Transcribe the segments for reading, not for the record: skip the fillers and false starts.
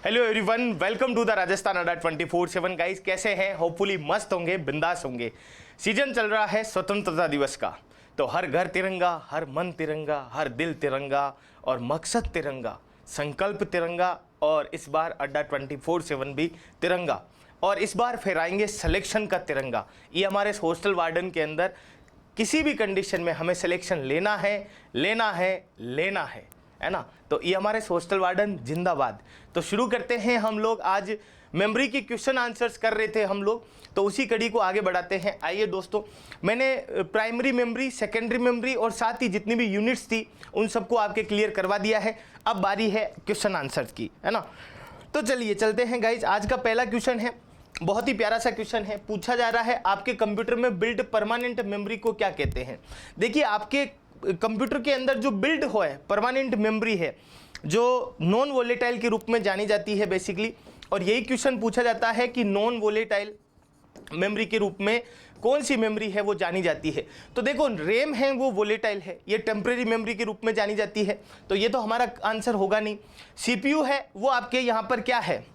Hello everyone, welcome to the Rajasthan Adda 24/7। Guys कैसे हैं? Hopefully मस्त होंगे, बिंदास होंगे। सीजन चल रहा है स्वतंत्रता दिवस का, तो हर घर तिरंगा, हर मन तिरंगा, हर दिल तिरंगा और मकसद तिरंगा, संकल्प तिरंगा। और इस बार अड्डा 24/7 भी तिरंगा, और इस बार फहराएंगे सिलेक्शन का तिरंगा। ये हमारे हॉस्टल वार्डन के अंदर किसी भी कंडीशन में हमें सिलेक्शन लेना है, लेना है, लेना है ना। तो ये हमारे हॉस्टल वार्डन जिंदाबाद। तो शुरू करते हैं हम लोग। आज मेमोरी की क्वेश्चन आंसर्स कर रहे थे हम लोग, तो उसी कड़ी को आगे बढ़ाते हैं। आइए दोस्तों, मैंने प्राइमरी मेमोरी, सेकेंडरी मेमोरी और साथ ही जितनी भी यूनिट्स थी उन सबको आपके क्लियर करवा दिया है। अब बारी है क्वेश्चन आंसर्स की, है ना। तो चलिए चलते हैं गाइज। आज का पहला क्वेश्चन है, बहुत ही प्यारा सा क्वेश्चन है। पूछा जा रहा है आपके कंप्यूटर में बिल्ड परमानेंट मेमोरी को क्या कहते हैं। देखिए, आपके कंप्यूटर के अंदर जो बिल्ड हो है परमानेंट मेमोरी है, जो नॉन वोलेटाइल के रूप में जानी जाती है बेसिकली। और यही क्वेश्चन पूछा जाता है कि नॉन वोलेटाइल मेमोरी के रूप में कौन सी मेमोरी है वो जानी जाती है। तो देखो, रैम है वो वोलेटाइल है, ये टेम्परेरी मेमोरी के रूप में जानी जाती है, तो ये तो हमारा आंसर होगा नहीं। सीपीयू है वो आपके यहाँ पर क्या है,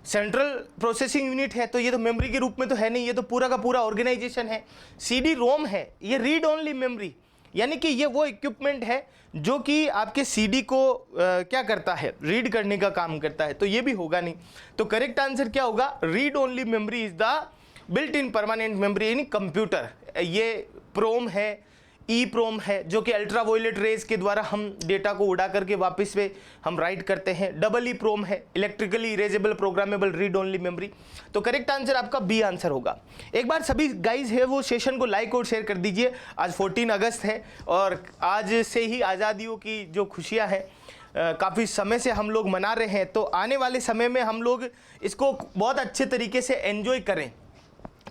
सेंट्रल प्रोसेसिंग यूनिट है, तो ये तो मेमोरी के रूप में तो है नहीं, ये तो पूरा का पूरा ऑर्गेनाइजेशन है। सीडी रोम है, ये रीड ओनली मेमोरी, यानी कि ये वो इक्विपमेंट है जो कि आपके सीडी को क्या करता है, रीड करने का काम करता है, तो ये भी होगा नहीं। तो करेक्ट आंसर क्या होगा, read only memory is the built in permanent memory in computer. ये प्रोम है, ई प्रोम है, जो कि अल्ट्रावायलेट रेज के द्वारा हम डेटा को उड़ा करके वापस पे हम राइट करते हैं। डबल ई प्रोम है, electrically erasable programmable read only memory. तो करेक्ट आंसर आपका बी आंसर होगा। एक बार सभी गाइज है वो सेशन को लाइक और शेयर कर दीजिए। आज 14 अगस्त है और आज से ही आज़ादियों की जो खुशियाँ हैं काफ़ी समय से हम लोग मना रहे हैं, तो आने वाले समय में हम लोग इसको बहुत अच्छे तरीके से एंजॉय करें।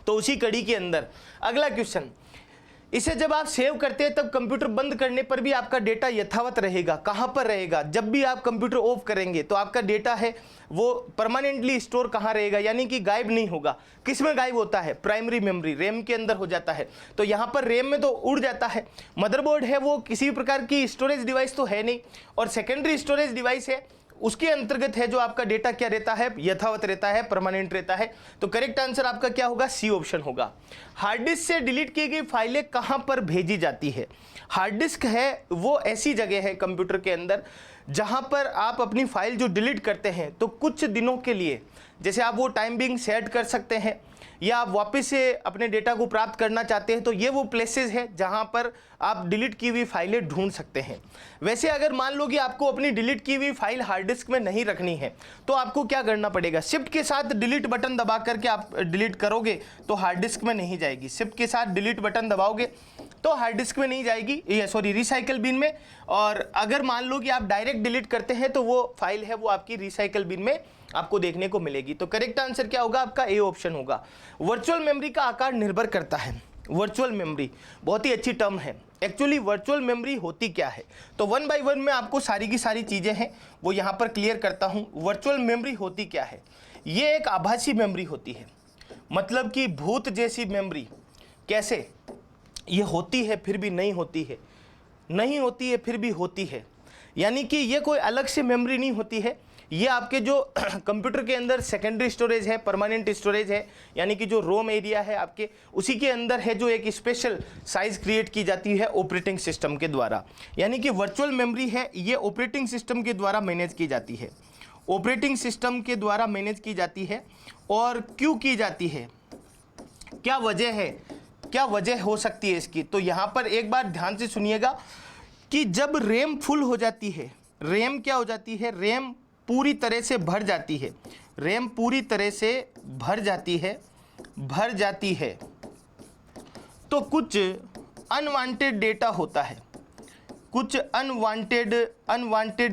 तो उसी कड़ी के अंदर अगला क्वेश्चन, इसे जब आप सेव करते हैं तब कंप्यूटर बंद करने पर भी आपका डेटा यथावत रहेगा। कहाँ पर रहेगा? जब भी आप कंप्यूटर ऑफ करेंगे तो आपका डेटा है वो परमानेंटली स्टोर कहाँ रहेगा, यानी कि गायब नहीं होगा। किस में गायब होता है? प्राइमरी मेमोरी, रैम के अंदर हो जाता है। तो यहाँ पर रैम में तो उड़ जाता है। मदरबोर्ड है वो किसी भी प्रकार की स्टोरेज डिवाइस तो है नहीं, और सेकेंडरी स्टोरेज डिवाइस है, उसके अंतर्गत है जो आपका डेटा क्या रहता है, यथावत रहता है, परमानेंट रहता है। तो करेक्ट आंसर आपका क्या होगा, सी ऑप्शन होगा। हार्ड डिस्क से डिलीट की गई फाइलें कहां पर भेजी जाती है? हार्ड डिस्क है वो ऐसी जगह है कंप्यूटर के अंदर जहां पर आप अपनी फाइल जो डिलीट करते हैं, तो कुछ दिनों के लिए जैसे आप वो टाइम बिंग सेट कर सकते हैं, या आप वापस से अपने डेटा को प्राप्त करना चाहते हैं, तो ये वो प्लेसेस है जहां पर आप डिलीट की हुई फाइलें ढूंढ सकते हैं। वैसे अगर मान लो कि आपको अपनी डिलीट की हुई फाइल हार्ड डिस्क में नहीं रखनी है, तो आपको क्या करना पड़ेगा, शिफ्ट के साथ डिलीट बटन दबा करके आप डिलीट करोगे तो हार्ड डिस्क में नहीं जाएगी। शिफ्ट के साथ डिलीट बटन दबाओगे तो हार्ड डिस्क में नहीं जाएगी, ये सॉरी रिसाइकल बिन में। और अगर मान लो कि आप डायरेक्ट डिलीट करते हैं तो वो फाइल है वो आपकी रिसाइकल बिन में आपको देखने को मिलेगी। तो करेक्ट आंसर क्या होगा आपका, ए ऑप्शन होगा। वर्चुअल मेमोरी का आकार निर्भर करता है। वर्चुअल मेमोरी बहुत ही अच्छी टर्म है। एक्चुअली वर्चुअल मेमोरी होती क्या है, तो 1 बाय 1 में आपको सारी की सारी चीज़ें हैं वो यहाँ पर क्लियर करता हूँ। वर्चुअल मेमोरी होती क्या है, ये एक आभासी मेमोरी होती है, मतलब कि भूत जैसी मेमोरी। कैसे? ये होती है फिर भी नहीं होती है, नहीं होती है फिर भी होती है, यानी कि ये कोई अलग से मेमोरी नहीं होती है। ये आपके जो कंप्यूटर के अंदर सेकेंडरी स्टोरेज है, परमानेंट स्टोरेज है, यानी कि जो रोम एरिया है आपके, उसी के अंदर है जो एक स्पेशल साइज क्रिएट की जाती है ऑपरेटिंग सिस्टम के द्वारा। यानी कि वर्चुअल मेमोरी है ये ऑपरेटिंग सिस्टम के द्वारा मैनेज की जाती है, ऑपरेटिंग सिस्टम के द्वारा मैनेज की जाती है। और क्यों की जाती है, क्या वजह है, क्या वजह हो सकती है इसकी? तो यहाँ पर एक बार ध्यान से सुनिएगा कि जब रैम फुल हो जाती है, रैम क्या हो जाती है, रैम पूरी तरह से भर जाती है, रैम पूरी तरह से भर जाती है, तो कुछ अनवांटेड डेटा होता है, कुछ अनवांटेड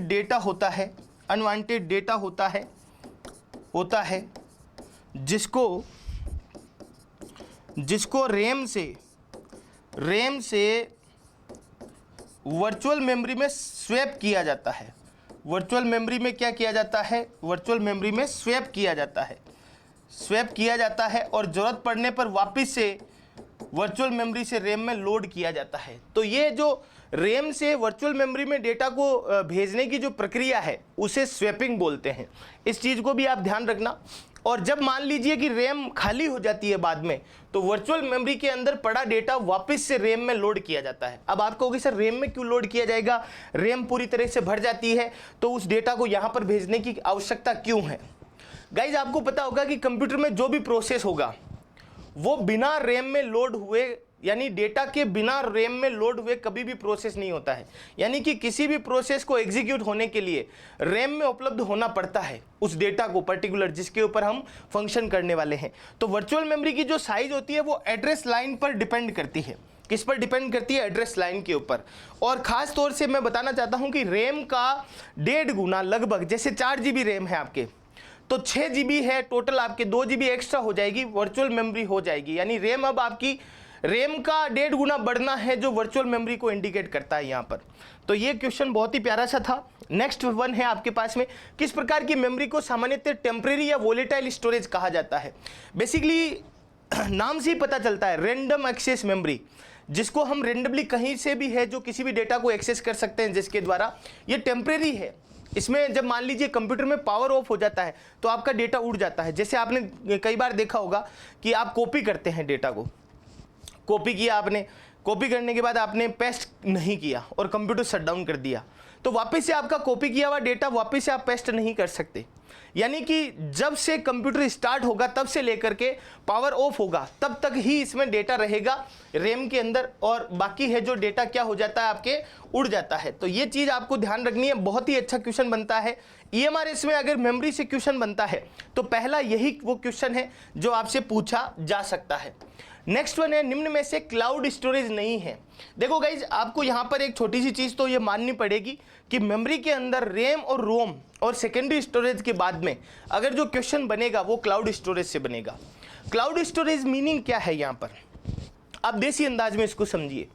डेटा होता है, अनवांटेड डेटा होता है जिसको रैम से वर्चुअल मेमोरी में स्वैप किया जाता है। वर्चुअल मेमोरी में क्या किया जाता है, वर्चुअल मेमोरी में स्वैप किया जाता है, स्वैप किया जाता है, और ज़रूरत पड़ने पर वापस से वर्चुअल मेमोरी से रैम में लोड किया जाता है। तो ये जो रैम से वर्चुअल मेमोरी में डेटा को भेजने की जो प्रक्रिया है उसे स्वैपिंग बोलते हैं। इस चीज़ को भी आप ध्यान रखना। और जब मान लीजिए कि रैम खाली हो जाती है बाद में, तो वर्चुअल मेमोरी के अंदर पड़ा डेटा वापस से रैम में लोड किया जाता है। अब आप कहोगे सर रैम में क्यों लोड किया जाएगा, रैम पूरी तरह से भर जाती है तो उस डेटा को यहाँ पर भेजने की आवश्यकता क्यों है। गाइज आपको पता होगा कि कंप्यूटर में जो भी प्रोसेस होगा वो बिना रैम में लोड हुए, यानी डेटा के बिना रैम में लोड हुए कभी भी प्रोसेस नहीं होता है। यानी कि किसी भी प्रोसेस को एग्जीक्यूट होने के लिए रैम में उपलब्ध होना पड़ता है उस डेटा को पर्टिकुलर जिसके ऊपर हम फंक्शन करने वाले हैं। तो वर्चुअल मेमोरी की जो साइज होती है वो एड्रेस लाइन पर डिपेंड करती है। किस पर डिपेंड करती है? एड्रेस लाइन के ऊपर। और खास तौर से मैं बताना चाहता हूं कि रैम का 1.5 गुना लगभग, जैसे 4 GB रैम है आपके, तो 6 GB है टोटल, आपके 2 GB एक्स्ट्रा हो जाएगी, वर्चुअल मेमोरी हो जाएगी। यानी रैम अब आपकी रैम का 1.5 गुना बढ़ना है जो वर्चुअल मेमोरी को इंडिकेट करता है यहाँ पर। तो ये क्वेश्चन बहुत ही प्यारा सा था। नेक्स्ट वन है आपके पास में, किस प्रकार की मेमोरी को सामान्यतः टेम्परेरी या वोलेटाइल स्टोरेज कहा जाता है। बेसिकली नाम से ही पता चलता है, रैंडम एक्सेस मेमोरी, जिसको हम रेंडमली कहीं से भी है जो किसी भी डेटा को एक्सेस कर सकते हैं, जिसके द्वारा ये टेम्परेरी है। इसमें जब मान लीजिए कंप्यूटर में पावर ऑफ हो जाता है तो आपका डेटा उड़ जाता है। जैसे आपने कई बार देखा होगा कि आप कॉपी करते हैं, डेटा को कॉपी किया आपने, कॉपी करने के बाद आपने पेस्ट नहीं किया और कंप्यूटर शट डाउन कर दिया, तो वापस से आपका कॉपी किया हुआ डेटा वापस से आप पेस्ट नहीं कर सकते। यानी कि जब से कंप्यूटर स्टार्ट होगा तब से लेकर के पावर ऑफ होगा तब तक ही इसमें डेटा रहेगा रैम के अंदर, और बाकी है जो डेटा क्या हो जाता है आपके उड़ जाता है। तो ये चीज़ आपको ध्यान रखनी है। बहुत ही अच्छा क्वेश्चन बनता है EMRS में। अगर मेमोरी से क्वेश्चन बनता है तो पहला यही वो क्वेश्चन है जो आपसे पूछा जा सकता है। नेक्स्ट वन है, निम्न में से क्लाउड स्टोरेज नहीं है। देखो गाइज आपको यहाँ पर एक छोटी सी चीज़ तो ये माननी पड़ेगी कि मेमोरी के अंदर रैम और रोम और सेकेंडरी स्टोरेज के बाद में अगर जो क्वेश्चन बनेगा वो क्लाउड स्टोरेज से बनेगा। क्लाउड स्टोरेज मीनिंग क्या है यहाँ पर, आप देसी अंदाज में इसको समझिए।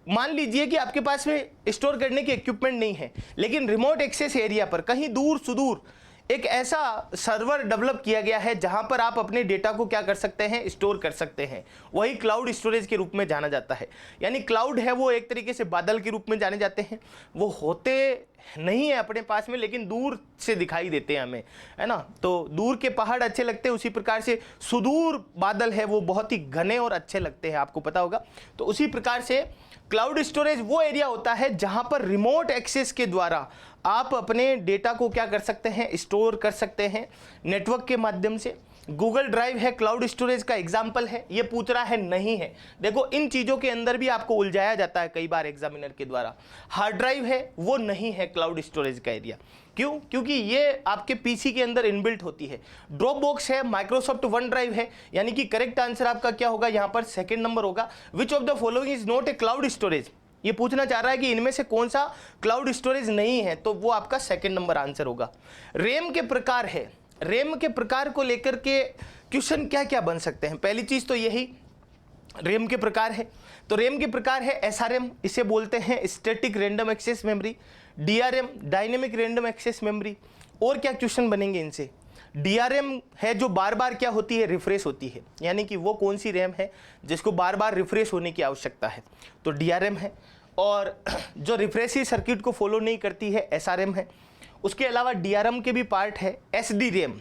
मान लीजिए कि आपके पास में स्टोर करने के इक्विपमेंट नहीं है, लेकिन रिमोट एक्सेस एरिया पर कहीं दूर सुदूर एक ऐसा सर्वर डेवलप किया गया है जहां पर आप अपने डेटा को क्या कर सकते हैं, स्टोर कर सकते हैं। वही क्लाउड स्टोरेज के रूप में जाना जाता है। यानी क्लाउड है वो एक तरीके से बादल के रूप में जाने जाते हैं। वो होते नहीं है अपने पास में, लेकिन दूर से दिखाई देते हैं हमें, है ना। तो दूर के पहाड़ अच्छे लगते हैं, उसी प्रकार से सुदूर बादल है वो बहुत ही घने और अच्छे लगते हैं, आपको पता होगा। तो उसी प्रकार से क्लाउड स्टोरेज वो एरिया होता है जहां पर रिमोट एक्सेस के द्वारा आप अपने डेटा को क्या कर सकते हैं, स्टोर कर सकते हैं नेटवर्क के माध्यम से। गूगल ड्राइव है क्लाउड स्टोरेज का एग्जाम्पल है। ये पूछ रहा है नहीं है। देखो इन चीज़ों के अंदर भी आपको उलझाया जाता है कई बार एग्जामिनर के द्वारा। हार्ड ड्राइव है वो नहीं है क्लाउड स्टोरेज का एरिया। क्यों? क्योंकि ये आपके पीसी के अंदर इनबिल्ट होती है। ड्रॉप बॉक्स है, माइक्रोसॉफ्ट वन ड्राइव है। यानी कि करेक्ट आंसर आपका क्या होगा यहाँ पर, सेकेंड नंबर होगा। विच of the following is not a cloud storage. ये पूछना चाह रहा है कि इनमें से कौन सा क्लाउड स्टोरेज नहीं है, तो वो आपका सेकेंड नंबर आंसर होगा। रैम के प्रकार है, रैम के प्रकार को लेकर के क्वेश्चन क्या क्या बन सकते हैं। पहली चीज तो यही रैम के प्रकार है। तो रैम के प्रकार है SRM, इसे बोलते हैं static random access memory, DRM dynamic random access memory. और क्या क्वेश्चन बनेंगे इनसे? DRM है जो बार बार क्या होती है, रिफ्रेश होती है। यानी कि वो कौन सी रैम है जिसको बार बार रिफ्रेश होने की आवश्यकता है, तो DRM है। और जो रिफ्रेशिव सर्किट को फॉलो नहीं करती है, SRM है। उसके अलावा DRM के भी पार्ट है SDRAM,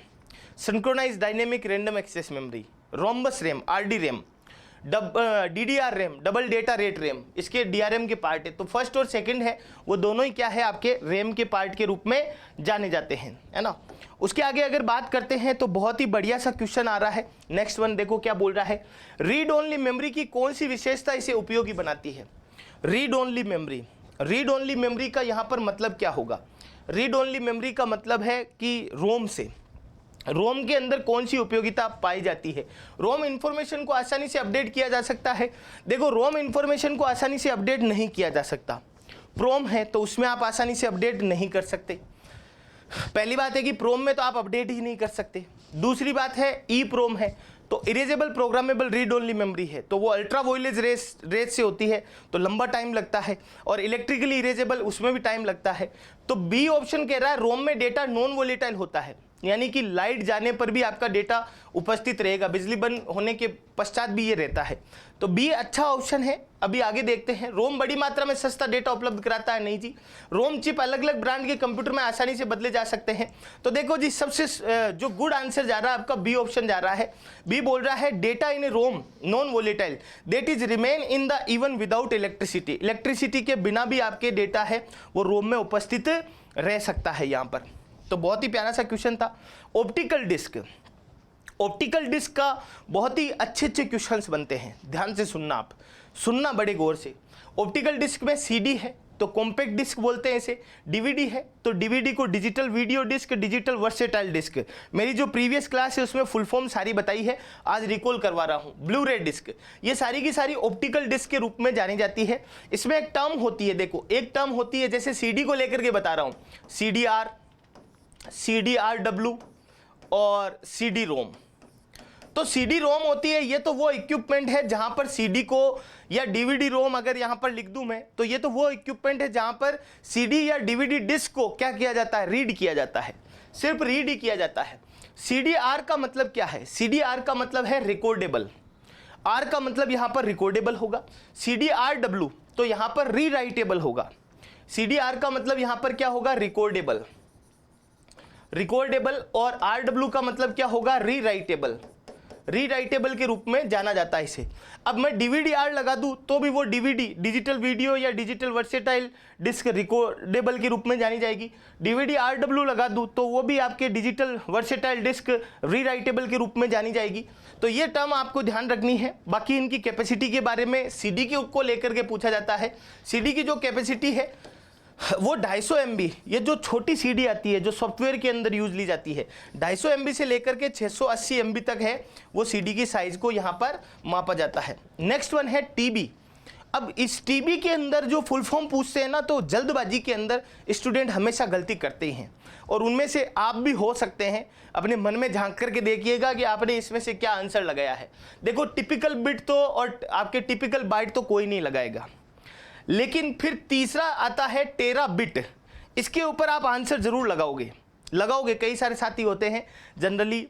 synchronize dynamic random access memory, Rambus RAM, RD RAM, DDR RAM, double data rate RAM, इसके DRM के पार्ट है। तो फर्स्ट और सेकंड है वो दोनों ही क्या है, आपके रैम के पार्ट के रूप में जाने जाते हैं, है ना। उसके आगे अगर बात करते हैं तो बहुत ही बढ़िया सा क्वेश्चन आ रहा है। नेक्स्ट वन देखो क्या बोल रहा है, रीड ओनली मेमोरी की कौन सी विशेषता इसे उपयोगी बनाती है। Read only memory, read only memory का यहाँ पर मतलब क्या होगा? रीड ओनली मेमोरी का मतलब है कि रोम से, रोम के अंदर कौन सी उपयोगिता पाई जाती है। रोम इंफॉर्मेशन को आसानी से अपडेट किया जा सकता है। देखो रोम इंफॉर्मेशन को आसानी से अपडेट नहीं किया जा सकता। प्रोम है तो उसमें आप आसानी से अपडेट नहीं कर सकते। पहली बात है कि प्रोम में तो आप अपडेट ही नहीं कर सकते। दूसरी बात है EEPROM है तो erasable programmable read only memory है, तो वो अल्ट्रा वोयलेट रेस से होती है तो लंबा टाइम लगता है, और इलेक्ट्रिकली इरेजेबल उसमें भी टाइम लगता है। तो B ऑप्शन कह रहा है रोम में डेटा नॉन वोलेटाइल होता है। यानी कि लाइट जाने पर भी आपका डेटा उपस्थित रहेगा, बिजली बंद होने के पश्चात भी ये रहता है। तो बी अच्छा ऑप्शन है। अभी आगे देखते हैं, रोम बड़ी मात्रा में सस्ता डेटा उपलब्ध कराता है, नहीं जी। रोम चिप अलग अलग ब्रांड के कंप्यूटर में आसानी से बदले जा सकते हैं। तो देखो जी, सबसे जो गुड आंसर जा रहा है आपका बी ऑप्शन जा रहा है। बी बोल रहा है data in a ROM non volatile that is remain in the even without electricity. Electricity के बिना भी आपके डेटा है वो रोम में उपस्थित रह सकता है यहाँ पर। तो बहुत ही प्यारा सा क्वेश्चन था। ऑप्टिकल डिस्क, ऑप्टिकल डिस्क का बहुत ही अच्छे अच्छे क्वेश्चंस बनते हैं, ध्यान से सुनना, आप सुनना बड़े गौर से। ऑप्टिकल डिस्क में सीडी है तो कॉम्पैक्ट डिस्क बोलते हैं इसे, डीवीडी है तो डीवीडी को digital video disc, digital versatile disc. मेरी जो प्रीवियस क्लास है उसमें फुल फॉर्म सारी बताई है, आज रिकॉल करवा रहा हूँ। ब्लू रे डिस्क, ये सारी की सारी ऑप्टिकल डिस्क के रूप में जानी जाती है। इसमें एक टर्म होती है, देखो एक टर्म होती है, जैसे सीडी को लेकर के बता रहा हूँ, सीडीआर, CDRW और CD रोम। तो CD रोम होती है, ये तो वो इक्विपमेंट है जहां पर CD को, या DVD रोम अगर यहां पर लिख दूं मैं, तो ये तो वो इक्विपमेंट है जहां पर CD या DVD डिस्क को क्या किया जाता है, रीड किया जाता है, सिर्फ रीड ही किया जाता है। CDR का मतलब क्या है, CDR का मतलब है रिकॉर्डेबल, R का मतलब यहां पर रिकॉर्डेबल होगा। CDRW तो यहां पर रीराइटेबल होगा। CDR का मतलब यहां पर क्या होगा, रिकॉर्डेबल, रिकॉर्डेबल, और RW का मतलब क्या होगा, रीराइटेबल, रीराइटेबल के रूप में जाना जाता है इसे। अब मैं DVDR लगा दूं तो भी वो DVD, डिजिटल वीडियो या डिजिटल वर्सेटाइल डिस्क, रिकॉर्डेबल के रूप में जानी जाएगी। DVDRW लगा दूं तो वो भी आपके डिजिटल वर्सेटाइल डिस्क, रीराइटेबल के रूप में जानी जाएगी। तो ये टर्म आपको ध्यान रखनी है। बाकी इनकी कैपेसिटी के बारे में CD के को लेकर के पूछा जाता है। CD की जो कैपेसिटी है वो 250 MB, ये जो छोटी CD आती है जो सॉफ्टवेयर के अंदर यूज ली जाती है, 250 MB से लेकर के 680 MB तक है वो CD की साइज को यहाँ पर मापा जाता है। नेक्स्ट वन है TB। अब इस TB के अंदर जो फुल फॉर्म पूछते हैं ना, तो जल्दबाजी के अंदर स्टूडेंट हमेशा गलती करते ही हैं, और उनमें से आप भी हो सकते हैं। अपने मन में झांक करके देखिएगा कि आपने इसमें से क्या आंसर लगाया है। देखो टिपिकल बिट तो और आपके टिपिकल बाइट तो कोई नहीं लगाएगा, लेकिन फिर तीसरा आता है टेरा बिट। इसके ऊपर आप आंसर जरूर लगाओगे। कई सारे साथी होते हैं जनरली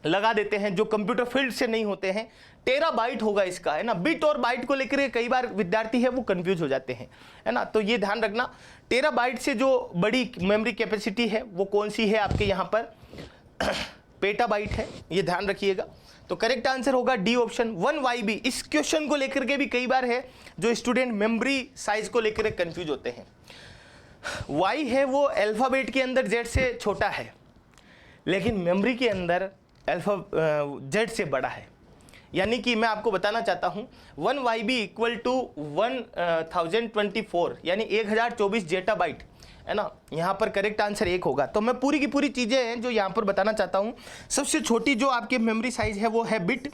लगा देते हैं जो कंप्यूटर फील्ड से नहीं होते हैं। टेरा बाइट होगा इसका, है ना। बिट और बाइट को लेकर कई बार विद्यार्थी है वो कंफ्यूज हो जाते हैं, है ना। तो ये ध्यान रखना, टेरा बाइट से जो बड़ी मेमोरी कैपेसिटी है वो कौन सी है आपके यहाँ पर, पेटाबाइट है, ये ध्यान रखिएगा। तो करेक्ट आंसर होगा डी ऑप्शन 1YB। इस क्वेश्चन को लेकर के भी कई बार है जो स्टूडेंट मेमोरी साइज को लेकर कंफ्यूज होते हैं। Y है वो अल्फाबेट के अंदर Z से छोटा है, लेकिन मेमोरी के अंदर Z से बड़ा है। यानी कि मैं आपको बताना चाहता हूं 1YB इक्वल टू 1024 यानी 1024 जेटाबाइट, है ना। यहाँ पर करेक्ट आंसर 1 होगा। तो मैं पूरी की पूरी चीज़ें हैं जो यहाँ पर बताना चाहता हूँ। सबसे छोटी जो आपके मेमोरी साइज है वो है बिट।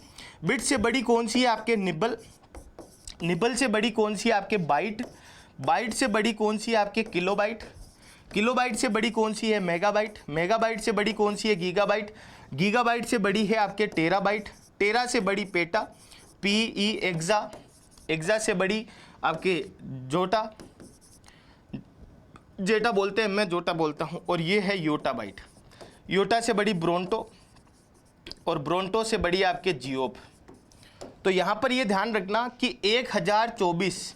बिट से बड़ी कौन सी है आपके निबल। निबल से बड़ी कौन सी है आपके बाइट। बाइट से बड़ी कौन सी है आपके किलोबाइट। किलोबाइट से बड़ी कौन सी है मेगाबाइट। मेगाबाइट से बड़ी कौन सी है गीगाबाइट। गीगाबाइट से बड़ी है आपके टेराबाइट। टेरा से बड़ी पेटा, PE एक्सा। एक्सा से बड़ी आपके जोटा, जेटा बोलते हैं, मैं जोटा बोलता हूँ। और ये है योटाबाइट। योटा से बड़ी ब्रोंटो, और ब्रोंटो से बड़ी आपके जियोप। तो यहाँ पर ये ध्यान रखना कि 1024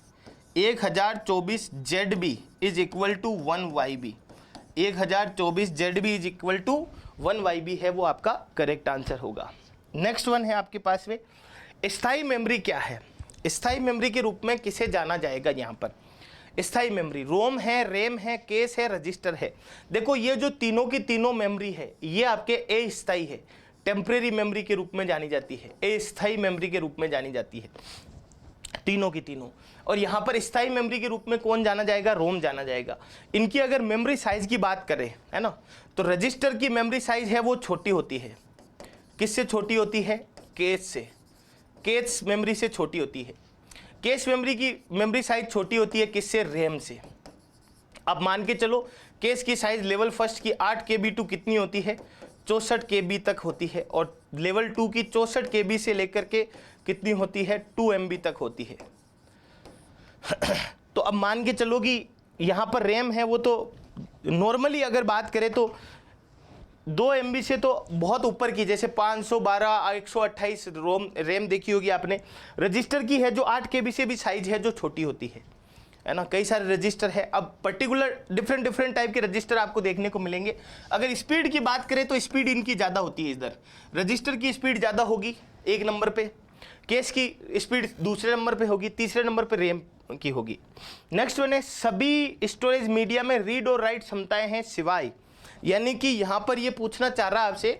ZB is equal to 1YB। 1024 ZB is equal to 1YB है वो आपका करेक्ट आंसर होगा। नेक्स्ट वन है आपके पास में स्थायी मेमोरी क्या है। स्थायी मेमोरी के रूप में किसे जाना जाएगा यहाँ पर। स्थायी मेमोरी रोम है, रैम है, केस है, रजिस्टर है। देखो ये जो तीनों की तीनों मेमोरी है ये आपके अस्थायी है, टेम्परेरी मेमोरी के रूप में जानी जाती है, अस्थायी मेमोरी के रूप में जानी जाती है तीनों की तीनों। और यहाँ पर स्थायी मेमोरी के रूप में कौन जाना जाएगा, रोम जाना जाएगा। इनकी अगर मेमोरी साइज की बात करें, है ना, तो रजिस्टर की मेमोरी साइज है वो छोटी होती है। किससे छोटी होती है, केस से। केस मेमोरी से छोटी होती है। केस मेमोरी की मेमोरी साइज छोटी होती है किससे, रैम से। अब मान के चलो केस की साइज लेवल फर्स्ट की 8 KB टू कितनी होती है, 64 KB तक होती है। और लेवल 2 की 64 KB से लेकर के कितनी होती है, 2 MB तक होती है। तो अब मान के चलो कि यहाँ पर रैम है वो तो नॉर्मली अगर बात करें तो 2 MB से तो बहुत ऊपर की, जैसे 512 128 रैम देखी होगी आपने। रजिस्टर की है जो 8 KB से भी साइज है जो छोटी होती है ना। कई सारे रजिस्टर है। अब पर्टिकुलर डिफरेंट टाइप के रजिस्टर आपको देखने को मिलेंगे। अगर स्पीड की बात करें तो स्पीड इनकी ज़्यादा होती है। इधर रजिस्टर की स्पीड ज़्यादा होगी 1 नंबर पे, केस की स्पीड दूसरे नंबर पे होगी, तीसरे नंबर पे रैम की होगी। नेक्स्ट वन है सभी स्टोरेज मीडिया में रीड और राइट क्षमताएं हैं सिवाय, यानी कि यहाँ पर ये पूछना चाह रहा है आपसे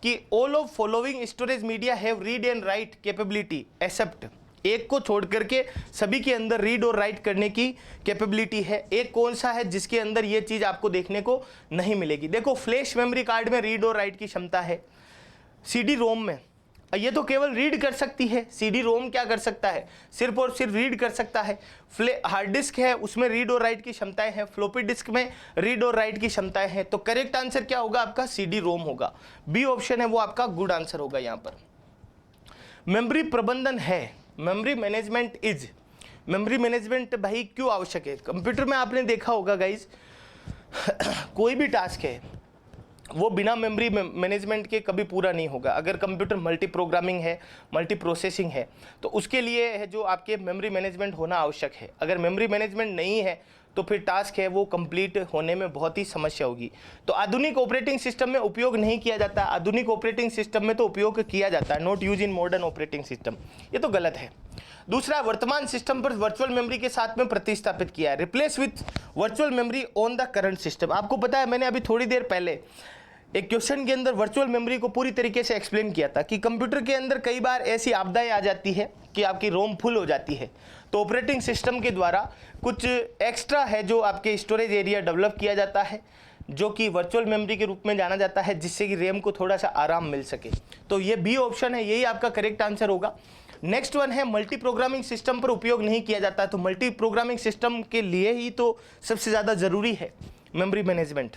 कि all of following storage media have read and write capability except, एक को छोड़ करके सभी के अंदर रीड और राइट करने की कैपेबिलिटी है। एक कौन सा है जिसके अंदर ये चीज़ आपको देखने को नहीं मिलेगी। देखो फ्लैश मेमोरी कार्ड में रीड और राइट की क्षमता है, CD रोम में ये तो केवल रीड कर सकती है। CD रोम क्या कर सकता है, सिर्फ और सिर्फ रीड कर सकता है। हार्ड डिस्क है उसमें रीड और राइट की क्षमताएं हैं, फ्लॉपी डिस्क में रीड और राइट की क्षमताएं हैं। तो करेक्ट आंसर क्या होगा आपका, CD रोम होगा। बी ऑप्शन है वो आपका गुड आंसर होगा यहाँ पर। मेमोरी प्रबंधन है, memory management is, memory management भाई क्यों आवश्यक है। कंप्यूटर में आपने देखा होगा गाइज कोई भी टास्क है वो बिना मेमोरी मैनेजमेंट के कभी पूरा नहीं होगा। अगर कंप्यूटर मल्टी प्रोग्रामिंग है, मल्टी प्रोसेसिंग है, तो उसके लिए है जो आपके मेमोरी मैनेजमेंट होना आवश्यक है। अगर मेमोरी मैनेजमेंट नहीं है तो फिर टास्क है वो कंप्लीट होने में बहुत ही समस्या होगी। तो आधुनिक ऑपरेटिंग सिस्टम में उपयोग नहीं किया जाता, आधुनिक ऑपरेटिंग सिस्टम में तो उपयोग किया जाता है, not use in modern operating system, ये तो गलत है। दूसरा, वर्तमान सिस्टम पर वर्चुअल मेमोरी के साथ में प्रतिस्थापित किया है, replace with virtual memory on the current system. आपको पता है मैंने अभी थोड़ी देर पहले एक क्वेश्चन के अंदर वर्चुअल मेमोरी को पूरी तरीके से एक्सप्लेन किया था कि कंप्यूटर के अंदर कई बार ऐसी आपदाएं आ जाती है कि आपकी रोम फुल हो जाती है, तो ऑपरेटिंग सिस्टम के द्वारा कुछ एक्स्ट्रा है जो आपके स्टोरेज एरिया डेवलप किया जाता है, जो कि वर्चुअल मेमोरी के रूप में जाना जाता है, जिससे कि रैम को थोड़ा सा आराम मिल सके। तो ये बी ऑप्शन है, यही आपका करेक्ट आंसर होगा। नेक्स्ट वन है मल्टी प्रोग्रामिंग सिस्टम पर उपयोग नहीं किया जाता, तो मल्टी प्रोग्रामिंग सिस्टम के लिए ही तो सबसे ज़्यादा ज़रूरी है मेमोरी मैनेजमेंट।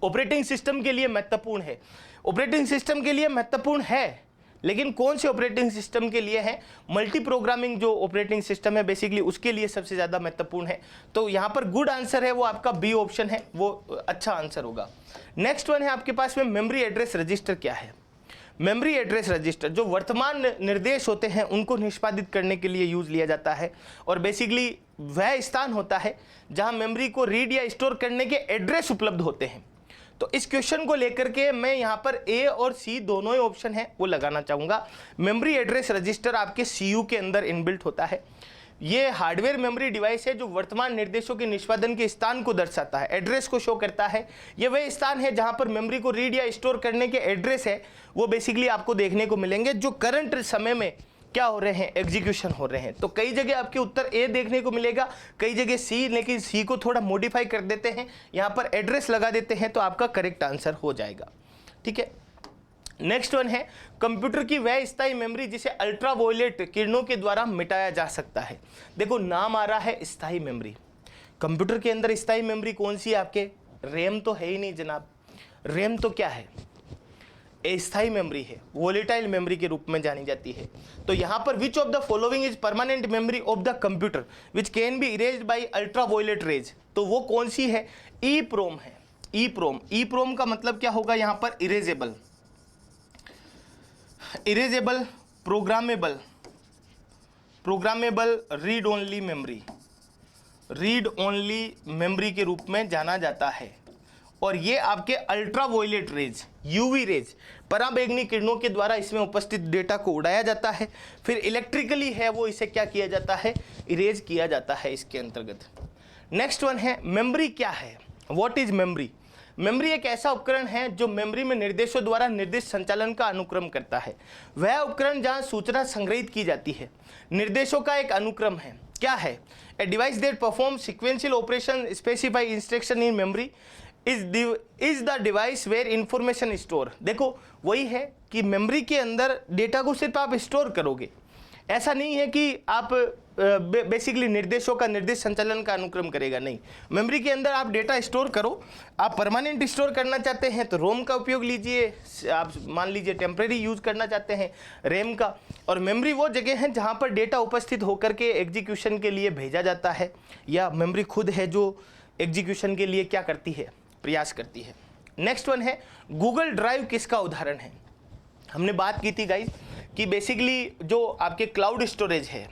ऑपरेटिंग सिस्टम के लिए महत्वपूर्ण है, ऑपरेटिंग सिस्टम के लिए महत्वपूर्ण है, लेकिन कौन से ऑपरेटिंग सिस्टम के लिए है, मल्टी प्रोग्रामिंग जो ऑपरेटिंग सिस्टम है बेसिकली उसके लिए सबसे ज़्यादा महत्वपूर्ण है। तो यहाँ पर गुड आंसर है वो आपका बी ऑप्शन है, वो अच्छा आंसर होगा। नेक्स्ट वन है आपके पास में मेमोरी एड्रेस रजिस्टर क्या है। मेमोरी एड्रेस रजिस्टर जो वर्तमान निर्देश होते हैं उनको निष्पादित करने के लिए यूज लिया जाता है, और बेसिकली वह स्थान होता है जहां मेमोरी को रीड या स्टोर करने के एड्रेस उपलब्ध होते हैं। तो इस क्वेश्चन को लेकर के मैं यहाँ पर ए और सी दोनों ही ऑप्शन है वो लगाना चाहूँगा। मेमोरी एड्रेस रजिस्टर आपके सीयू के अंदर इनबिल्ट होता है। ये हार्डवेयर मेमोरी डिवाइस है जो वर्तमान निर्देशों के निष्पादन के स्थान को दर्शाता है, एड्रेस को शो करता है। ये वह स्थान है जहाँ पर मेमोरी को रीड या स्टोर करने के एड्रेस है वो बेसिकली आपको देखने को मिलेंगे जो करंट समय में क्या हो रहे हैं, एग्जीक्यूशन हो रहे हैं। तो कई जगह आपके उत्तर ए देखने को मिलेगा, कई जगह सी, लेकिन सी को थोड़ा मॉडिफाई कर देते हैं, यहाँ पर एड्रेस लगा देते हैं, तो आपका करेक्ट आंसर हो जाएगा। ठीक है, नेक्स्ट वन है कंप्यूटर की वह स्थायी मेमोरी जिसे अल्ट्रावायलेट किरणों के द्वारा मिटाया जा सकता है। देखो नाम आ रहा है स्थायी मेमोरी, कंप्यूटर के अंदर स्थायी मेमोरी कौन सी है आपके, रैम तो है ही नहीं जनाब। रैम तो क्या है, अस्थायी मेमोरी है, वोलेटाइल मेमोरी के रूप में जानी जाती है। तो यहाँ पर which of the following is permanent memory of the computer which can be erased by ultraviolet rays, तो वो कौन सी है, ई प्रोम है। ई प्रोम, ई प्रोम का मतलब क्या होगा यहाँ पर, erasable, erasable, programmable, programmable read only memory, read only memory के रूप में जाना जाता है। और ये आपके अल्ट्रावायलेट रेज, यूवी रेज, पराबैंगनी किरणों के द्वारा इसमें उपस्थित डेटा को उड़ाया जाता है, फिर इलेक्ट्रिकली है वो इसे क्या किया जाता है, इरेज किया जाता है इसके अंतर्गत। नेक्स्ट वन है मेमोरी क्या है, व्हाट इज मेमोरी। मेमोरी एक ऐसा उपकरण है जो मेमोरी में निर्देशों द्वारा निर्दिष्ट संचालन का अनुक्रम करता है। वह उपकरण जहां सूचना संग्रहित की जाती है, निर्देशों का एक अनुक्रम है। क्या है, a device that perform sequential operation specify instruction in memory is the device where information store. देखो वही है कि मेमोरी के अंदर डेटा को सिर्फ आप स्टोर करोगे, ऐसा नहीं है कि आप बेसिकली निर्देशों का निर्देश संचालन का अनुक्रम करेगा, नहीं। मेमोरी के अंदर आप डेटा स्टोर करो, आप परमानेंट स्टोर करना चाहते हैं तो रोम का उपयोग लीजिए, आप मान लीजिए टेम्परेरी यूज करना चाहते हैं रैम का। और मेमोरी वो जगह है जहाँ पर डेटा उपस्थित होकर के एग्जीक्यूशन के लिए भेजा जाता है, या मेमोरी खुद है जो एग्जीक्यूशन के लिए क्या करती है, प्रयास करती है। नेक्स्ट वन है गूगल ड्राइव किसका उदाहरण है। हमने बात की थी गाइस कि बेसिकली जो आपके क्लाउड स्टोरेज है,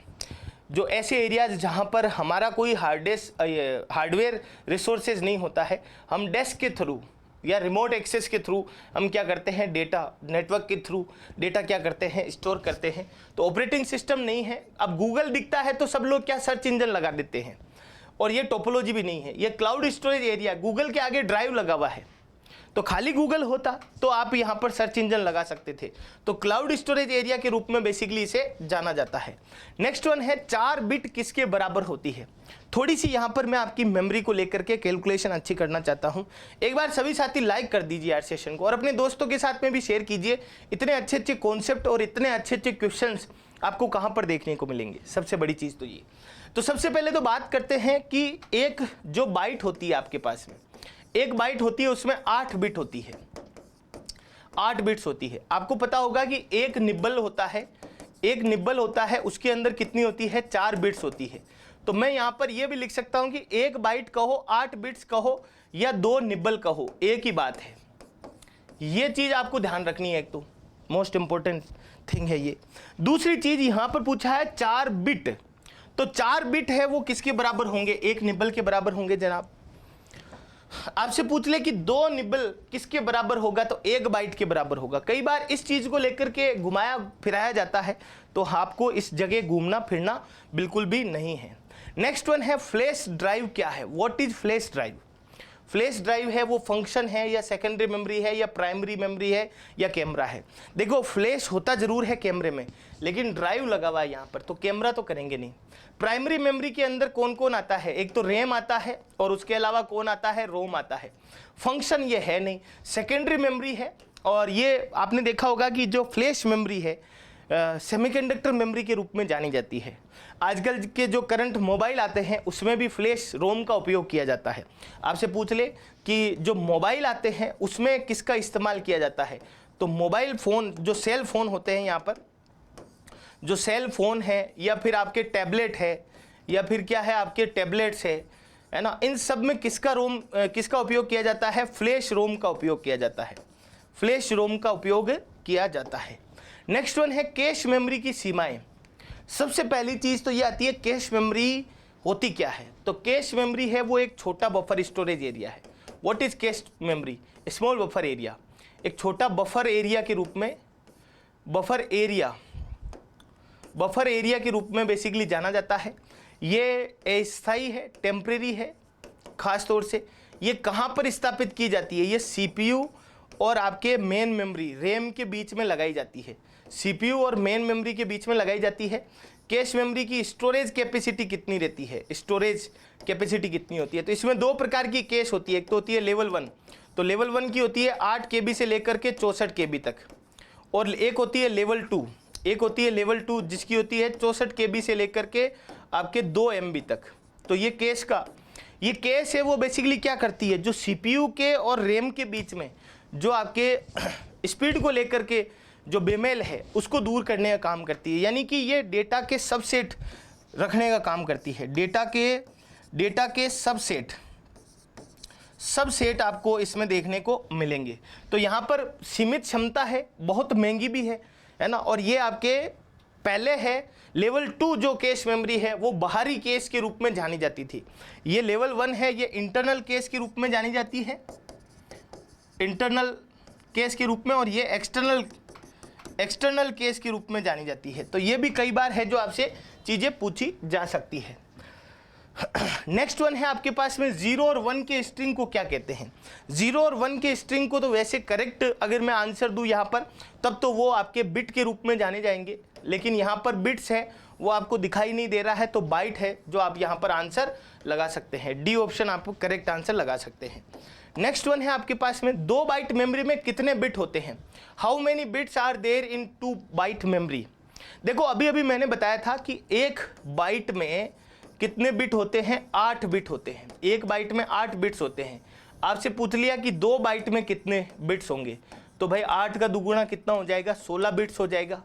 जो ऐसे एरियाज जहाँ पर हमारा कोई हार्डवेयर रिसोर्सेज नहीं होता है, हम डेस्क के थ्रू या रिमोट एक्सेस के थ्रू हम क्या करते हैं, डेटा नेटवर्क के थ्रू डेटा क्या करते हैं, स्टोर करते हैं। तो ऑपरेटिंग सिस्टम नहीं है, अब गूगल दिखता है तो सब लोग क्या सर्च इंजन लगा देते हैं, और ये टोपोलॉजी भी नहीं है, ये क्लाउड स्टोरेज एरिया, गूगल के आगे ड्राइव लगा हुआ है। तो खाली गूगल होता तो आप यहाँ पर सर्च इंजन लगा सकते थे। तो क्लाउड स्टोरेज एरिया के रूप में बेसिकली इसे जाना जाता है। नेक्स्ट वन है 4 बिट किसके बराबर होती है। थोड़ी सी यहाँ पर मैं आपकी मेमोरी को लेकर के कैलकुलेशन अच्छी करना चाहता हूँ। एक बार सभी साथी लाइक कर दीजिए यार सेशन को, और अपने दोस्तों के साथ में भी शेयर कीजिए। इतने अच्छे अच्छे कॉन्सेप्ट और इतने अच्छे अच्छे क्वेश्चंस आपको कहाँ पर देखने को मिलेंगे, सबसे बड़ी चीज़ तो ये। तो सबसे पहले तो बात करते हैं कि एक जो बाइट होती है आपके पास में, एक बाइट होती है, उसमें 8 बिट होती है, 8 बिट्स होती है। आपको पता होगा कि एक निब्बल होता है, एक निब्बल होता है, उसके अंदर कितनी होती है, 4 बिट्स होती है। तो मैं यहाँ पर यह भी लिख सकता हूँ कि एक बाइट कहो, 8 बिट्स कहो या 2 निब्बल कहो, एक ही बात है। ये चीज़ आपको ध्यान रखनी है, एक तो मोस्ट इंपॉर्टेंट थिंग है ये। दूसरी चीज़ यहाँ पर पूछा है 4 बिट, तो 4 बिट है वो किसके बराबर होंगे, एक निब्बल के बराबर होंगे जनाब। आपसे पूछ ले कि 2 निब्बल किसके बराबर होगा, तो 1 बाइट के बराबर होगा। कई बार इस चीज को लेकर के घुमाया फिराया जाता है, तो आपको इस जगह घूमना फिरना बिल्कुल भी नहीं है। नेक्स्ट वन है फ्लैश ड्राइव क्या है, what is flash drive. Flash drive है वो फंक्शन है या सेकेंडरी मेमोरी है या प्राइमरी मेमोरी है या कैमरा है। देखो फ्लैश होता जरूर है कैमरे में, लेकिन ड्राइव लगा हुआ है यहाँ पर, तो कैमरा तो करेंगे नहीं। प्राइमरी मेमोरी के अंदर कौन कौन आता है, एक तो रैम आता है और उसके अलावा कौन आता है, रोम आता है। फंक्शन ये है नहीं। सेकेंडरी मेमोरी है, और ये आपने देखा होगा कि जो फ्लैश मेमोरी है सेमीकंडक्टर मेमोरी के रूप में जानी जाती है। आजकल के जो करंट मोबाइल आते हैं उसमें भी फ्लैश रोम का उपयोग किया जाता है। आपसे पूछ ले कि जो मोबाइल आते हैं उसमें किसका इस्तेमाल किया जाता है, तो मोबाइल फ़ोन, जो सेल फ़ोन होते हैं, यहाँ पर जो सेल फ़ोन है या फिर आपके टैबलेट है या फिर क्या है आपके टैबलेट्स है ना, इन सब में किसका उपयोग किया जाता है, फ्लैश रोम का उपयोग किया जाता है, फ्लैश रोम का उपयोग किया जाता है। नेक्स्ट वन है कैश मेमोरी की सीमाएं। सबसे पहली चीज़ तो ये आती है कैश मेमोरी होती क्या है, तो कैश मेमोरी है वो एक छोटा बफर स्टोरेज एरिया है। What is cache memory, small buffer area, एक छोटा बफर एरिया के रूप में, बफर एरिया के रूप में बेसिकली जाना जाता है। ये अस्थायी है, टेम्परेरी है। खास तौर से ये कहाँ पर स्थापित की जाती है, ये सीपीयू और आपके मेन मेमोरी रैम के बीच में लगाई जाती है, सीपीयू और मेन मेमोरी के बीच में लगाई जाती है। कैश मेमोरी की स्टोरेज कैपेसिटी कितनी रहती है, स्टोरेज कैपेसिटी कितनी होती है, तो इसमें 2 प्रकार की कैश होती है। एक तो होती है लेवल 1, तो लेवल 1 की होती है 8 KB से लेकर के 64 KB तक, और एक होती है लेवल 2, एक होती है लेवल 2 जिसकी होती है 64 KB से लेकर के आपके 2 MB तक। तो ये कैश है वो बेसिकली क्या करती है, जो सीपीयू के और रैम के बीच में जो आपके स्पीड को लेकर के जो बेमेल है उसको दूर करने का काम करती है। यानी कि ये डेटा के सबसेट रखने का काम करती है, डेटा के सबसेट आपको इसमें देखने को मिलेंगे। तो यहाँ पर सीमित क्षमता है, बहुत महंगी भी है ना। और ये आपके पहले है लेवल 2 जो कैश मेमोरी है वो बाहरी कैश के रूप में जानी जाती थी। ये लेवल 1 है, ये इंटरनल कैश के रूप में जानी जाती है, इंटरनल केस के रूप में, और ये एक्सटर्नल केस के रूप में जानी जाती है। तो ये भी कई बार है जो आपसे चीज़ें पूछी जा सकती है। नेक्स्ट वन है आपके पास में 0 और 1 के स्ट्रिंग को क्या कहते हैं। 0 और 1 के स्ट्रिंग को तो वैसे करेक्ट अगर मैं आंसर दूं यहाँ पर तब तो वो आपके बिट के रूप में जाने जाएंगे, लेकिन यहाँ पर बिट्स है वो आपको दिखाई नहीं दे रहा है, तो बाइट है जो आप यहाँ पर आंसर लगा सकते हैं। डी ऑप्शन आपको करेक्ट आंसर लगा सकते हैं। नेक्स्ट वन है आपके पास में 2 बाइट मेमोरी में कितने बिट होते हैं, how many bits are there in 2 byte memory. देखो अभी मैंने बताया था कि 1 बाइट में कितने बिट होते हैं, 8 बिट होते हैं। 1 बाइट में 8 बिट्स होते हैं। आपसे पूछ लिया कि 2 बाइट में कितने बिट्स होंगे, तो भाई 8 का दुगुना कितना हो जाएगा, 16 बिट्स हो जाएगा।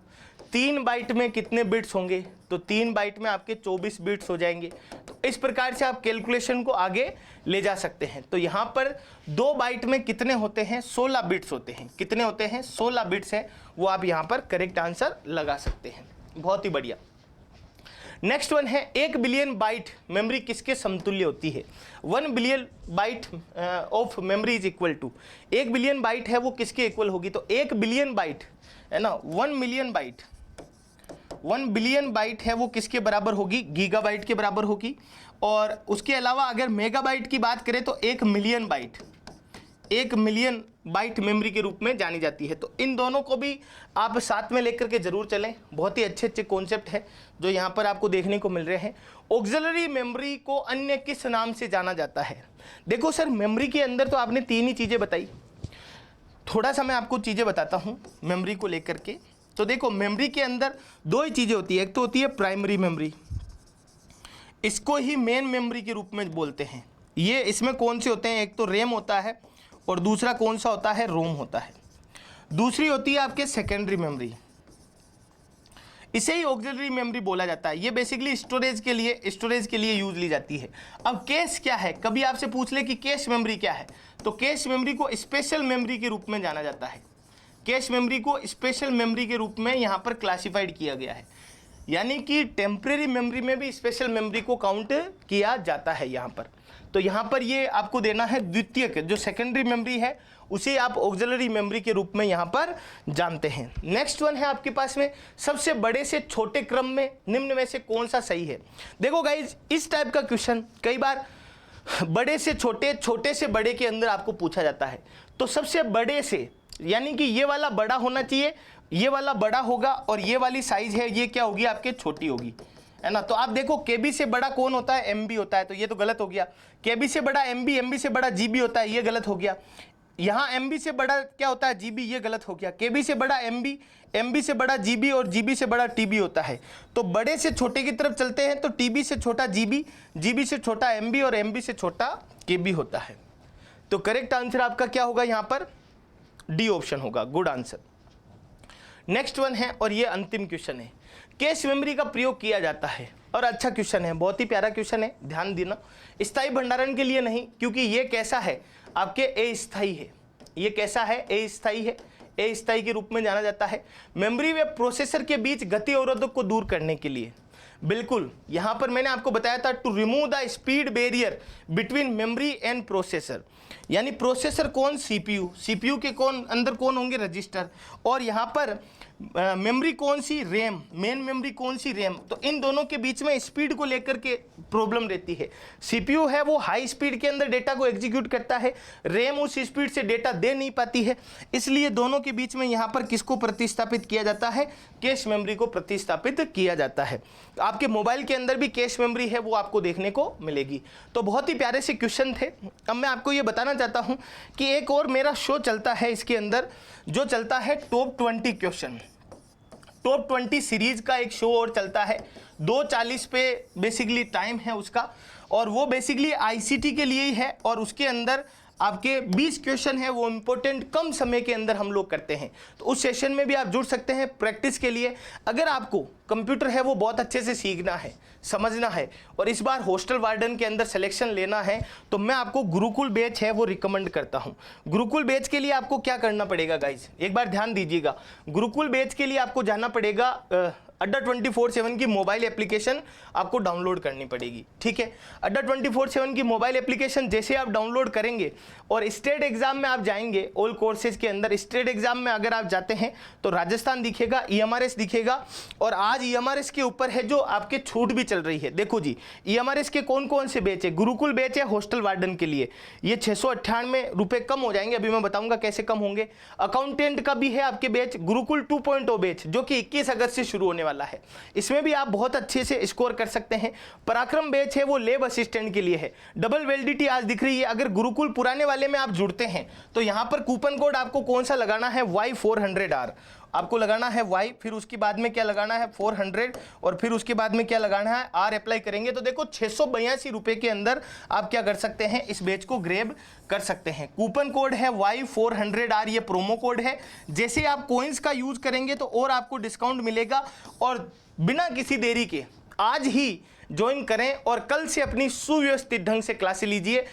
3 बाइट में कितने बिट्स होंगे, तो 3 बाइट में आपके 24 बिट्स हो जाएंगे। तो इस प्रकार से आप कैलकुलेशन को आगे ले जा सकते हैं। तो यहाँ पर 2 बाइट में कितने होते हैं, 16 बिट्स होते हैं। कितने होते हैं, 16 बिट्स है, वो आप यहाँ पर करेक्ट आंसर लगा सकते हैं। बहुत ही बढ़िया। नेक्स्ट वन है 1 बिलियन बाइट मेमोरी किसके समतुल्य होती है। 1 billion byte of memory is equal to, 1 billion byte है वो किसके इक्वल होगी, तो 1 बिलियन बाइट है ना, 1 मिलियन बाइट, 1 बिलियन बाइट है वो किसके बराबर होगी, गीगाबाइट के बराबर होगी। और उसके अलावा अगर मेगाबाइट की बात करें तो 1 million byte, 1 million byte memory के रूप में जानी जाती है। तो इन दोनों को भी आप साथ में लेकर के जरूर चलें। बहुत ही अच्छे अच्छे कॉन्सेप्ट है जो यहाँ पर आपको देखने को मिल रहे हैं। ऑक्सिलरी मेमोरी को अन्य किस नाम से जाना जाता है। देखो सर, मेमोरी के अंदर तो आपने 3 ही चीज़ें बताई, थोड़ा सा मैं आपको चीज़ें बताता हूँ मेमोरी को लेकर के। तो देखो, मेमोरी के अंदर 2 ही चीज़ें होती है, एक तो होती है प्राइमरी मेमोरी, इसको ही मेन मेमोरी के रूप में बोलते हैं। ये इसमें कौन से होते हैं, एक तो रैम होता है और दूसरा कौन सा होता है, रोम होता है। दूसरी होती है आपके सेकेंडरी मेमोरी, इसे ही ऑक्सिलरी मेमोरी बोला जाता है। ये बेसिकली स्टोरेज के लिए यूज ली जाती है। अब कैश क्या है, कभी आपसे पूछ ले कि कैश मेमोरी क्या है, तो कैश मेमोरी को स्पेशल मेमोरी के रूप में जाना जाता है। कैश मेमोरी को स्पेशल मेमोरी के रूप में यहाँ पर क्लासिफाइड किया गया है, यानी कि टेम्परेरी मेमोरी में भी स्पेशल मेमोरी को काउंट किया जाता है यहाँ पर। तो यहाँ पर ये आपको देना है द्वितीयक, जो सेकेंडरी मेमोरी है उसे आप ऑक्सिलरी मेमोरी के रूप में यहाँ पर जानते हैं। नेक्स्ट वन है आपके पास में, सबसे बड़े से छोटे क्रम में निम्न में से कौन सा सही है। देखो गाइज, इस टाइप का क्वेश्चन कई बार बड़े से छोटे, छोटे से बड़े के अंदर आपको पूछा जाता है। तो सबसे बड़े से, यानी कि ये वाला बड़ा होना चाहिए, ये वाला बड़ा होगा और ये वाली साइज है ये क्या होगी, आपके छोटी होगी, है ना। तो आप देखो, केबी से बड़ा कौन होता है, एमबी होता है, तो ये तो गलत हो गया। केबी से बड़ा एमबी, एमबी से बड़ा जीबी होता है, ये गलत हो गया। यहाँ एमबी से बड़ा क्या होता है, जीबी, ये गलत हो गया। केबी से बड़ा एमबी, एमबी से बड़ा जीबी और जीबी से बड़ा टीबी होता है। तो बड़े से छोटे की तरफ चलते हैं तो टीबी से छोटा जीबी, जीबी से छोटा एमबी और एमबी से छोटा केबी होता है। तो करेक्ट आंसर आपका क्या होगा, यहाँ पर डी ऑप्शन होगा, गुड आंसर। नेक्स्ट वन है और ये अंतिम क्वेश्चन है, कैश मेमोरी का प्रयोग किया जाता है। और अच्छा क्वेश्चन है, बहुत ही प्यारा क्वेश्चन है, ध्यान देना। स्थायी भंडारण के लिए नहीं, क्योंकि ये कैसा है, आपके अस्थायी है। ये कैसा है, अस्थायी है, अस्थायी के रूप में जाना जाता है। मेमोरी व प्रोसेसर के बीच गति अवरोधक को दूर करने के लिए, बिल्कुल यहां पर मैंने आपको बताया था, to remove the speed barrier between memory and processor. यानी प्रोसेसर कौन, सीपीयू, सीपीयू के कौन अंदर कौन होंगे, रजिस्टर, और यहां पर मेमोरी कौन सी, रैम, मेन मेमोरी कौन सी, रैम। तो इन दोनों के बीच में स्पीड को लेकर के प्रॉब्लम रहती है। सीपीयू है वो हाई स्पीड के अंदर डेटा को एग्जीक्यूट करता है, रैम उस स्पीड से डेटा दे नहीं पाती है, इसलिए दोनों के बीच में यहाँ पर किसको प्रतिस्थापित किया जाता है, कैश मेमोरी को प्रतिस्थापित किया जाता है। आपके मोबाइल के अंदर भी कैश मेमोरी है वो आपको देखने को मिलेगी। तो बहुत ही प्यारे से क्वेश्चन थे। अब मैं आपको ये बताना चाहता हूँ कि एक और मेरा शो चलता है इसके अंदर, जो चलता है टॉप 20 क्वेश्चन, टॉप 20 सीरीज का एक शो और चलता है, 2:40 पे बेसिकली टाइम है उसका, और वो बेसिकली आईसीटी के लिए ही है। और उसके अंदर आपके 20 क्वेश्चन है वो इंपॉर्टेंट, कम समय के अंदर हम लोग करते हैं। तो उस सेशन में भी आप जुड़ सकते हैं प्रैक्टिस के लिए। अगर आपको कंप्यूटर है वो बहुत अच्छे से सीखना है, समझना है, और इस बार हॉस्टल वार्डन के अंदर सिलेक्शन लेना है, तो मैं आपको गुरुकुल बैच है वो रिकमेंड करता हूं। गुरुकुल बैच के लिए आपको क्या करना पड़ेगा गाइज, एक बार ध्यान दीजिएगा। गुरुकुल बैच के लिए आपको जाना पड़ेगा, अड्डा 24/7 की मोबाइल एप्लीकेशन आपको डाउनलोड करनी पड़ेगी, ठीक है। अड्डा 24/7 की मोबाइल एप्लीकेशन जैसे आप डाउनलोड करेंगे और स्टेट एग्जाम में आप जाएंगे, ऑल कोर्सेज के अंदर स्टेट एग्जाम में अगर आप जाते हैं तो राजस्थान दिखेगा, ईएमआरएस दिखेगा, और आज ईएमआरएस के ऊपर है जो आपके छूट भी चल रही है। देखो जी, ईएमआरएस के कौन कौन से बैच है, गुरुकुल बैच है हॉस्टल वार्डन के लिए, ये 698 रुपये कम हो जाएंगे, अभी मैं बताऊंगा कैसे कम होंगे। अकाउंटेंट का भी है आपके बैच, गुरुकुल 2.0 बैच, जो कि 21 अगस्त से शुरू होने वाला है, इसमें भी आप बहुत अच्छे से स्कोर कर सकते हैं। पराक्रम बैच है वो लैब असिस्टेंट के लिए है, डबल वैलिडिटी आज दिख रही है। अगर गुरुकुल पुराने वाले में आप जुड़ते हैं तो यहां पर कूपन कोड आपको कौन सा लगाना है, Y400R, आपको लगाना है Y, फिर उसके बाद में क्या लगाना है 400, और फिर उसके बाद में क्या लगाना है R अप्लाई करेंगे तो देखो 682 रुपए के अंदर आप क्या कर सकते हैं, इस बैच को ग्रेब कर सकते हैं। कूपन कोड है Y400R, ये प्रोमो कोड है। जैसे आप कोइंस का यूज करेंगे तो और आपको डिस्काउंट मिलेगा, और बिना किसी देरी के आज ही ज्वाइन करें और कल से अपनी सुव्यवस्थित ढंग से क्लासें लीजिए।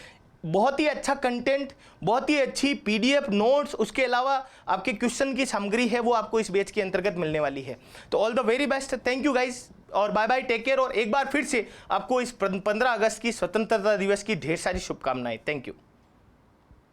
बहुत ही अच्छा कंटेंट, बहुत ही अच्छी PDF नोट्स, उसके अलावा आपके क्वेश्चन की सामग्री है वो आपको इस बैच के अंतर्गत मिलने वाली है। तो all the very best, thank you guys, और बाय बाय, टेक केयर। और एक बार फिर से आपको इस 15 अगस्त की स्वतंत्रता दिवस की ढेर सारी शुभकामनाएं। Thank you.